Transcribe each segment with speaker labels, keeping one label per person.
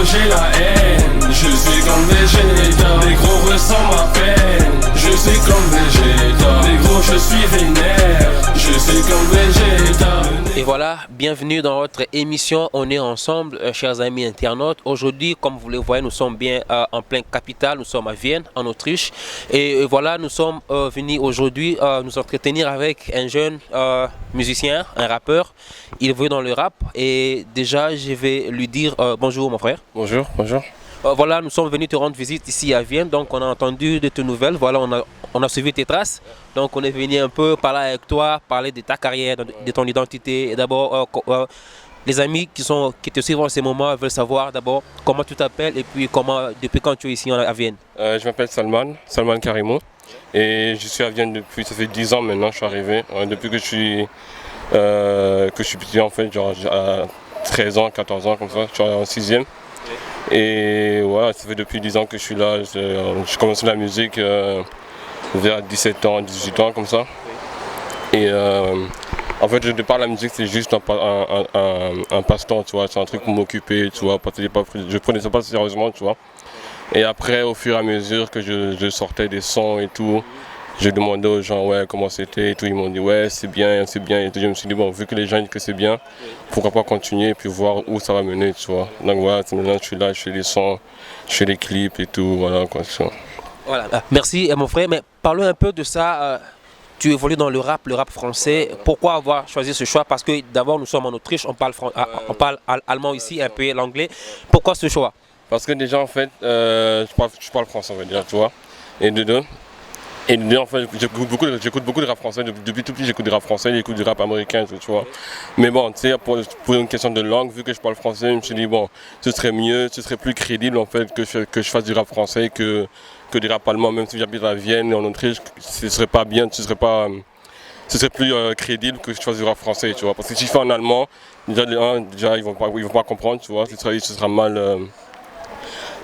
Speaker 1: Négro j'ai la haine, je suis comme Vegeta. Négro ressent ma peine, je suis comme Vegeta. Négro je suis vénère, je suis comme Vegeta.
Speaker 2: Et voilà, bienvenue dans votre émission. On est ensemble, chers amis internautes. Aujourd'hui, comme vous le voyez, nous sommes bien en plein capitale. Nous sommes à Vienne, en Autriche. Et voilà, nous sommes venus aujourd'hui nous entretenir avec un jeune musicien, un rappeur. Il veut dans le rap. Et déjà, je vais lui dire bonjour, mon frère.
Speaker 3: Bonjour, bonjour.
Speaker 2: Voilà, nous sommes venus te rendre visite ici à Vienne. Donc, on a entendu de tes nouvelles. Voilà, on a suivi tes traces. Donc, on est venu un peu parler avec toi, parler de ta carrière, de ton identité. Et d'abord, les amis qui te suivent en ces moments veulent savoir d'abord comment tu t'appelles et puis depuis quand tu es ici à Vienne.
Speaker 3: Je m'appelle Salman Karimo. Et je suis à Vienne depuis, ça fait 10 ans maintenant, je suis arrivé. Depuis que je suis petit, en fait, genre à 13 ans, 14 ans, comme ça, je suis en 6e. Et voilà, ça fait depuis 10 ans que je suis là. J'ai commencé la musique vers 17 ans, 18 ans, comme ça. Et en fait, de par la musique, c'est juste un passe-temps, tu vois. C'est un truc pour m'occuper, tu vois. Je prenais ça pas sérieusement, tu vois. Et après, au fur et à mesure que je sortais des sons et tout, je demandais aux gens ouais, comment c'était et tout. Ils m'ont dit ouais, c'est bien, c'est bien. Et tout. Je me suis dit bon, vu que les gens disent que c'est bien, pourquoi pas continuer et puis voir où ça va mener, tu vois. Donc voilà, maintenant je suis là, je fais les sons, je fais les clips et tout, voilà quoi.
Speaker 2: Voilà. Merci mon frère, mais parlons un peu de ça. Tu évolues dans le rap français. Pourquoi avoir choisi ce choix? Parce que d'abord nous sommes en Autriche, on parle allemand ici, un peu l'anglais. Pourquoi ce choix?
Speaker 3: Parce que déjà en fait, je parle français, on va dire, tu vois. Et de deux, en fait, j'écoute beaucoup de rap français. Depuis tout petit, j'écoute du rap français, j'écoute du rap américain, tu vois. Mais bon, tu sais, pour une question de langue, vu que je parle français, je me suis dit, bon, ce serait mieux, ce serait plus crédible en fait que je fasse du rap français que du rap allemand. Même si j'habite à Vienne, en Autriche, ce serait pas bien, ce serait plus crédible que je fasse du rap français, tu vois. Parce que si je fais en allemand, déjà ils vont pas comprendre, tu vois. Ce sera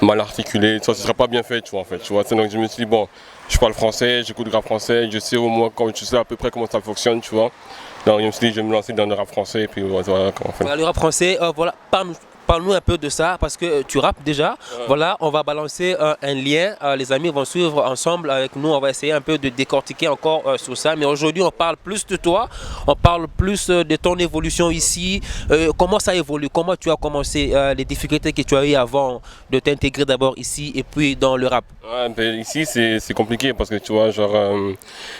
Speaker 3: mal articulé, ça ne sera pas bien fait, tu vois, en fait, tu vois. Donc je me suis dit, bon, je parle français, j'écoute du rap français, je sais au moins, je sais à peu près comment ça fonctionne, tu vois. Donc je me suis dit, je vais me lancer dans le rap français, et puis voilà comment on fait.
Speaker 2: Voilà, le rap français, voilà, parle-nous un peu de ça, parce que tu rappes déjà. Voilà, on va balancer un lien, les amis vont suivre ensemble avec nous, on va essayer un peu de décortiquer encore sur ça. Mais aujourd'hui, on parle plus de toi, on parle plus de ton évolution ici. Comment ça évolue? Comment tu as commencé? Les difficultés que tu as eues avant de t'intégrer d'abord ici et puis dans le rap?
Speaker 3: Ouais, ben ici, c'est compliqué parce que tu vois, genre,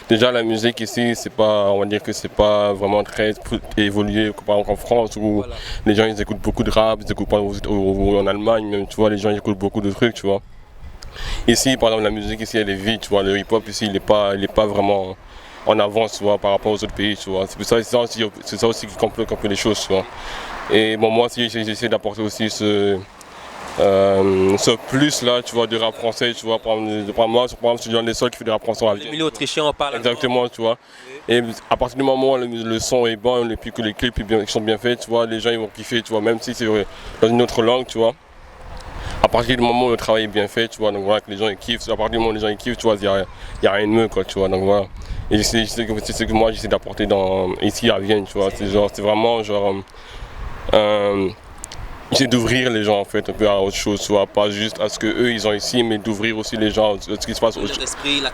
Speaker 3: déjà la musique ici, on va dire que c'est pas vraiment très évolué, par exemple en France où voilà. Les gens ils écoutent beaucoup de rap, ils écoutent pas en Allemagne, même, tu vois, les gens ils écoutent beaucoup de trucs, tu vois. Ici, par exemple, la musique ici, elle est vide, tu vois, le hip-hop ici, il est pas vraiment en avance, tu vois, par rapport aux autres pays, tu vois. C'est ça aussi qui complique un peu les choses, tu vois. Et bon, moi aussi, j'essaie d'apporter aussi ce plus là, tu vois, du rap français, tu vois, par exemple, je suis dans les seuls qui fait du rap français.
Speaker 2: Le milieu autrichien, on parle.
Speaker 3: Exactement, tu vois. Et à partir du moment où le son est bon et puis que les clips sont bien faits, tu vois, les gens ils vont kiffer, tu vois, même si c'est dans une autre langue, tu vois. À partir du moment où le travail est bien fait, tu vois, donc voilà, que les gens ils kiffent, à partir du moment où les gens ils kiffent, tu vois, il y a rien de mieux, quoi, tu vois, donc voilà. Et c'est ce que moi j'essaie d'apporter ici à Vienne, tu vois, c'est vraiment genre. J'essaie d'ouvrir les gens en fait un peu à autre chose, soit pas juste à ce qu'eux ils ont ici, mais d'ouvrir aussi les gens à ce qui se passe aussi.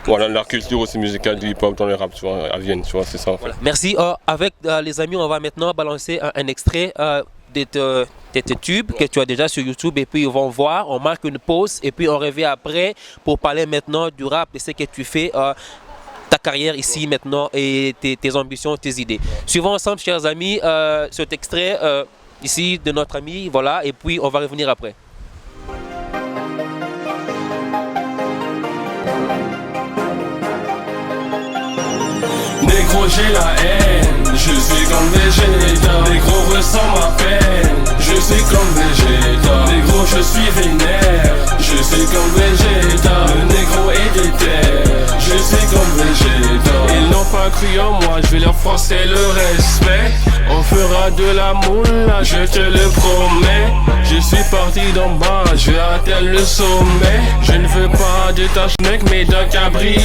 Speaker 3: Voilà, la culture aussi musicale du hip-hop dans le rap, tu vois, à Vienne, tu vois, c'est ça en fait.
Speaker 2: Voilà. Merci. Avec les amis, on va maintenant balancer un extrait de tes tubes que tu as déjà sur YouTube et puis ils vont voir, on marque une pause et puis on revient après pour parler maintenant du rap et ce que tu fais. Ta carrière ici maintenant et tes ambitions, tes idées. Suivons ensemble, chers amis, cet extrait ici de notre ami, voilà, et puis on va revenir après.
Speaker 1: Négro j'ai la haine, je suis comme Vegeta. Négro ressent ma peine, je suis comme Vegeta. Négro je suis vénère, je suis comme Vegeta. Le négro est déter, je suis comme Vegeta. Ils n'ont pas cru en moi, je vais leur forcer le respect. On fera de la moula, je te le promets. Je suis parti d'en bas, je vais atteindre le sommet. Je ne veux pas de tâche mec, mais d'un cabriolet.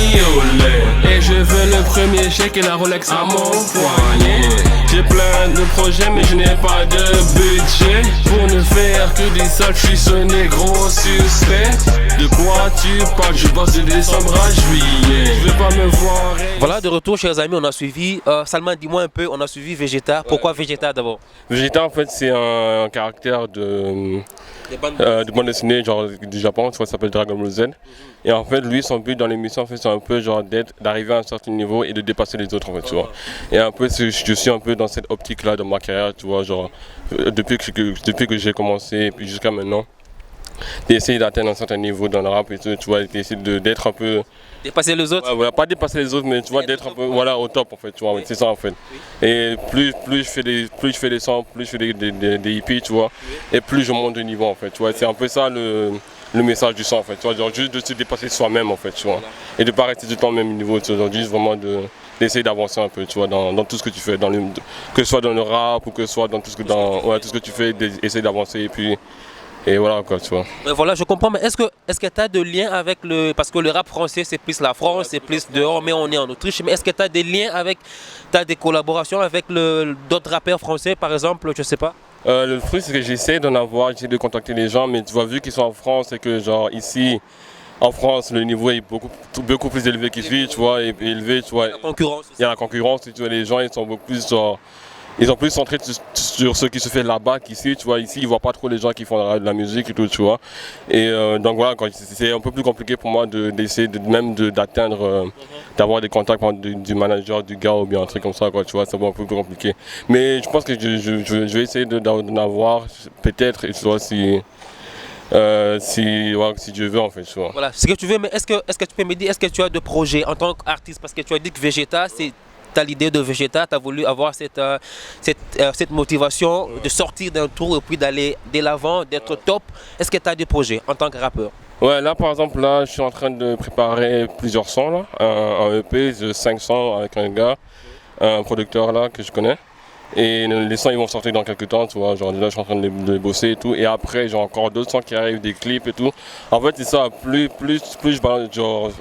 Speaker 1: Et je veux le premier chèque et la Rolex à mon poignet. J'ai plein de projets, mais je n'ai pas de budget. Pour ne faire que des salles, je suis ce négro suspect. De quoi tu parles? Je bosse de décembre à juillet. Je veux pas me voir.
Speaker 2: Voilà, de retour, chers amis, on a suivi. Salman, dis-moi un peu, on a suivi Vegeta. Pourquoi Vegeta d'abord?
Speaker 3: Vegeta, en fait, c'est un caractère de bande dessinée genre du Japon, ça s'appelle Dragon Ball Z. Et en fait, lui, son but dans l'émission, en fait, c'est un peu genre d'arriver à un certain niveau et de dépasser les autres, en fait, tu vois. Et un peu, je suis un peu dans cette optique-là dans ma carrière, tu vois, genre depuis que j'ai commencé et puis jusqu'à maintenant, d'essayer d'atteindre un certain niveau dans le rap et tout, tu vois, d'essayer d'être un peu...
Speaker 2: Dépasser les autres?
Speaker 3: Ouais, voilà, pas dépasser les autres, mais tu vois, d'être un peu voilà, au top, en fait, tu vois, c'est ça, en fait. Et plus je fais des sons, plus je fais des hippies, tu vois, et plus je monte de niveau, en fait, tu vois, c'est un peu ça le message du son, en fait, tu vois, genre juste de se dépasser soi-même, en fait, tu vois, et de ne pas rester tout le temps au même niveau, tu vois, genre juste vraiment d'essayer d'avancer un peu, tu vois, dans tout ce que tu fais, que ce soit dans le rap ou que ce soit dans tout ce que tu fais, essayer d'avancer et voilà quoi, tu vois.
Speaker 2: Mais voilà, je comprends, mais est-ce que tu as de liens avec le... Parce que le rap français, c'est plus la France, c'est plus dehors, mais on est en Autriche. Mais est-ce que tu as des liens avec... Tu as des collaborations avec d'autres rappeurs français, par exemple, je sais pas?
Speaker 3: Le truc, c'est que j'essaie d'en avoir, j'essaie de contacter les gens, mais tu vois, vu qu'ils sont en France et que genre ici, en France, le niveau est beaucoup plus élevé qu'ici, tu vois, et élevé, tu vois.
Speaker 2: La concurrence.
Speaker 3: Il y a la concurrence, tu vois, les gens, ils sont beaucoup plus genre... Ils sont plus centrés sur ce qui se fait là-bas qu'ici, tu vois. Ici, ils ne voient pas trop les gens qui font de la musique et tout, tu vois. Et donc voilà, c'est un peu plus compliqué pour moi d'essayer d'atteindre, d'avoir des contacts du manager, du gars ou bien un truc comme ça, quoi, tu vois. C'est un peu plus compliqué. Mais je pense que je vais essayer d'en avoir, peut-être, et tu vois, si Dieu veut, en fait, tu vois.
Speaker 2: Voilà, ce que tu veux, mais est-ce que tu peux me dire, est-ce que tu as des projets en tant qu'artiste? Parce que tu as dit que Vegeta, c'est... Tu as l'idée de Vegeta, tu as voulu avoir cette motivation de sortir d'un tour et puis d'aller de l'avant, d'être top. Est-ce que tu as des projets en tant que rappeur?
Speaker 3: Ouais, là par exemple, là je suis en train de préparer plusieurs sons, là, un EP de 5 sons avec un gars, un producteur là que je connais. Et les sons ils vont sortir dans quelques temps, tu vois, genre là je suis en train de les bosser et tout. Et après j'ai encore d'autres sons qui arrivent, des clips et tout. En fait c'est ça, plus je balance, genre,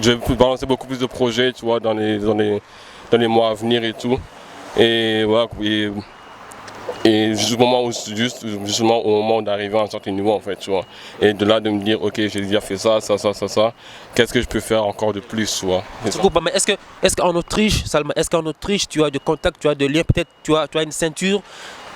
Speaker 3: je vais balancer beaucoup plus de projets, tu vois, dans les mois à venir et tout. Et voilà, et justement au moment d'arriver à un certain niveau, en fait, tu vois. Et de là de me dire, ok, j'ai déjà fait ça, qu'est-ce que je peux faire encore de plus, tu vois.
Speaker 2: Mais est-ce qu'en Autriche, Salma, est-ce qu'en Autriche tu as des contacts, tu as des liens, peut-être tu as une ceinture,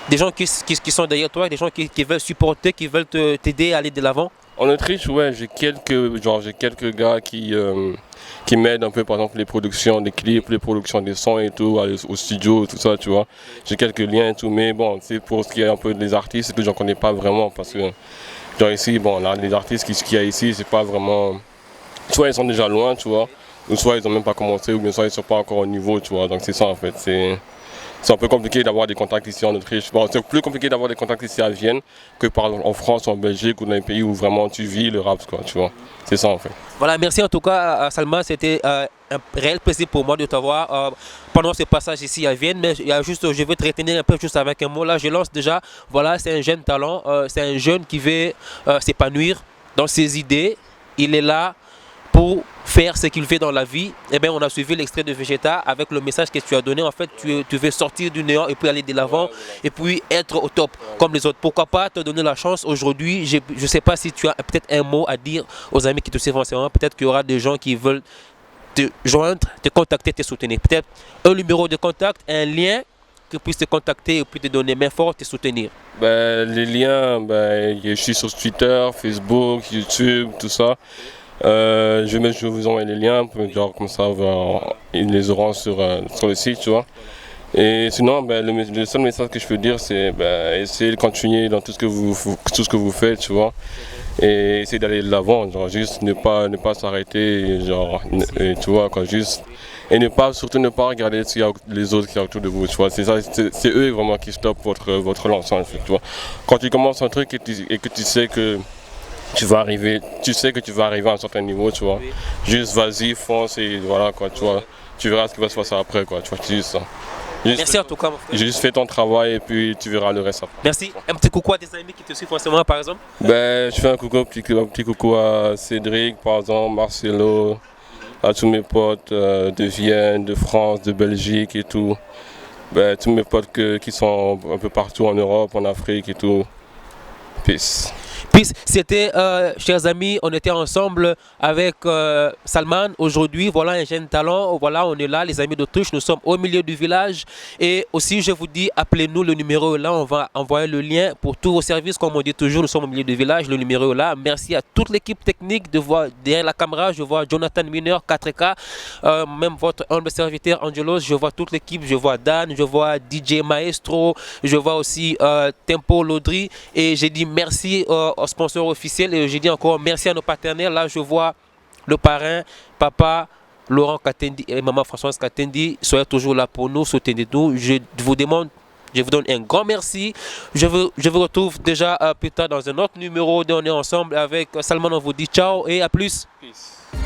Speaker 2: des gens qui sont derrière toi, des gens qui veulent supporter, qui veulent t'aider à aller de l'avant?
Speaker 3: En Autriche, ouais, j'ai quelques gars qui m'aident un peu, par exemple, les productions des clips, les productions des sons et tout, au studio, tout ça, tu vois. J'ai quelques liens et tout, mais bon, c'est pour ce qui est un peu des artistes, que j'en connais pas vraiment, parce que, genre ici, bon, là, les artistes qu'il y a ici, c'est pas vraiment... Soit ils sont déjà loin, tu vois, ou soit ils ont même pas commencé, ou bien soit ils sont pas encore au niveau, tu vois, donc c'est ça, en fait, c'est un peu compliqué d'avoir des contacts ici en Autriche. Bon, c'est plus compliqué d'avoir des contacts ici à Vienne que par exemple en France, en Belgique ou dans les pays où vraiment tu vis le rap, quoi, tu vois. C'est ça en fait.
Speaker 2: Voilà, merci en tout cas Salma, c'était un réel plaisir pour moi de t'avoir pendant ce passage ici à Vienne. Mais il y a juste, je vais te retenir un peu juste avec un mot. Là, je lance déjà, voilà, c'est un jeune talent, c'est un jeune qui veut s'épanouir dans ses idées. Il est là pour faire ce qu'il fait dans la vie. Eh bien, on a suivi l'extrait de Vegeta avec le message que tu as donné. En fait, tu veux sortir du néant et puis aller de l'avant et puis être au top comme les autres. Pourquoi pas te donner la chance aujourd'hui? Je ne sais pas si tu as peut-être un mot à dire aux amis qui te suivent en ce moment. Peut-être qu'il y aura des gens qui veulent te joindre, te contacter, te soutenir. Peut-être un numéro de contact, un lien qui puisse te contacter et puis te donner main forte, te soutenir.
Speaker 3: Les liens, je suis sur Twitter, Facebook, YouTube, tout ça. Je vais vous envoyer les liens, genre comme ça ils les auront sur le site, tu vois. Et sinon, le seul message que je peux dire, c'est essayer de continuer dans tout ce que vous faites, tu vois. Et essayer d'aller de l'avant, genre juste ne pas s'arrêter, genre, et, tu vois, quoi, juste. Et surtout ne pas regarder les autres qui sont autour de vous, tu vois. C'est eux vraiment qui stoppent votre lancement, tu vois. Quand tu commences un truc et que tu sais que tu sais que tu vas arriver à un certain niveau, tu vois. Juste vas-y, fonce et voilà, quoi, tu vois. Tu verras ce qui va se passer après, quoi, tu vois, tu dis ça.
Speaker 2: Merci en tout cas, mon frère.
Speaker 3: J'ai juste fait ton travail et puis tu verras le reste après.
Speaker 2: Merci. Un petit coucou à tes amis qui te suivent forcément, par exemple.
Speaker 3: Ben, je fais un petit coucou à Cédric, par exemple, Marcelo, à tous mes potes de Vienne, de France, de Belgique et tout. Ben, tous mes potes qui sont un peu partout en Europe, en Afrique et tout. Peace.
Speaker 2: Puis c'était, chers amis, on était ensemble avec Salman. Aujourd'hui, voilà un jeune talent. Voilà, on est là, les amis d'Autriche. Nous sommes au milieu du village. Et aussi, je vous dis, appelez-nous. Le numéro est là. On va envoyer le lien pour tous vos services. Comme on dit toujours, nous sommes au milieu du village. Le numéro est là. Merci à toute l'équipe technique de voir derrière la caméra. Je vois Jonathan Miner, 4K. Même votre humble serviteur Angelos. Je vois toute l'équipe. Je vois Dan. Je vois DJ Maestro. Je vois aussi Tempo Laudry. Et j'ai dit merci au sponsor officiel et j'ai dit encore merci à nos partenaires. Là, je vois le parrain, papa Laurent Katendi et maman Françoise Katendi. Soyez toujours là pour nous, soutenez-nous. Je vous donne un grand merci. Je vous retrouve déjà plus tard dans un autre numéro. On est ensemble avec Salman. On vous dit ciao et à plus.
Speaker 3: Peace.